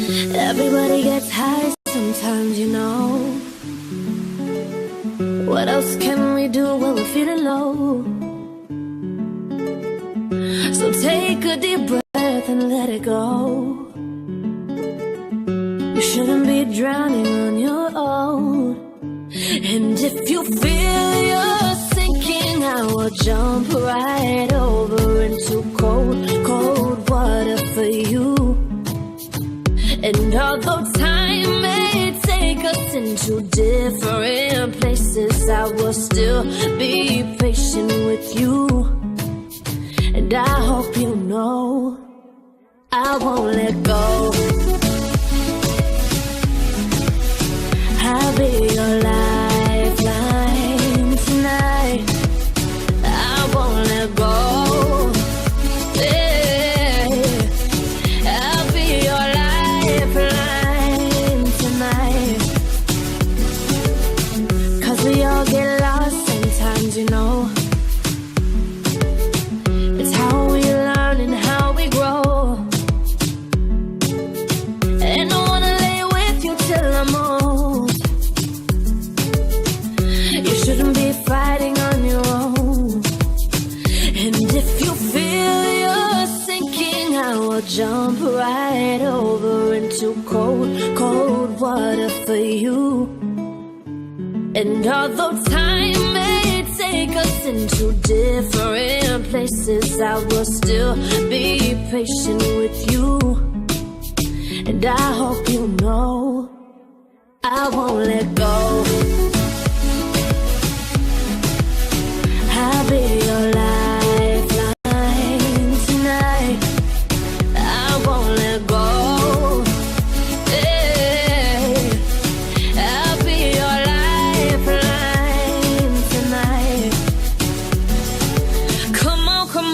Everybody gets high sometimes, you know. What else can we do when we're feeling low? So take a deep breath and let it go. You shouldn't be drowning on your own. And if you feel you're sinking, I will jump right over into cold, cold water for you. And although time may take us into different places, I will still be patient with you. And I hope you know I won't let go. I'll be your lifeline tonight. I won't let go. Yeah. I'll be your lifeline tonight. 'Cause we all get lost sometimes, you know. It's how we learn and how we grow. And I wanna lay with you till I'm old. You shouldn't be fighting on your own. And if you feel you're sinking, I will jump right over into cold, cold water for you. And although time may take us into different places, I will still be patient with you. And I hope you know I won't let go. I'll be your lifeline tonight. I won't let go. Yeah. I'll be your lifeline tonight. Come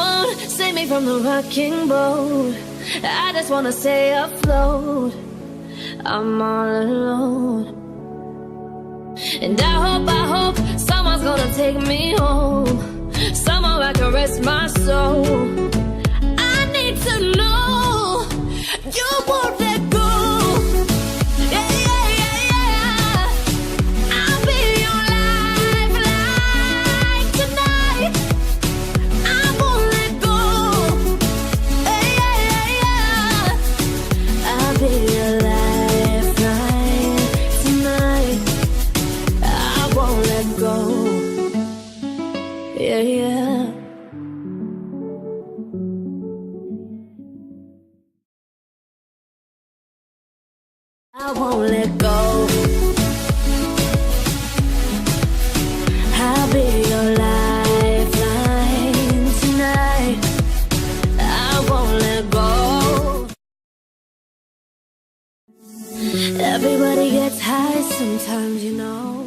on, save me from the rocking boat. I just wanna stay afloat. I'm all alone. And I hope someone's gonna take me home, somewhere I can rest my soul. I need to know you won't let go. Yeah, yeah, yeah, yeah. I'll be your lifeline tonight. I won't let go. Yeah, yeah, yeah, yeah. I'll be your lifeline tonight. I won't let go. Yeah, yeah. I won't let go. I'll be your lifeline tonight. I won't let go. Everybody gets high sometimes, you know.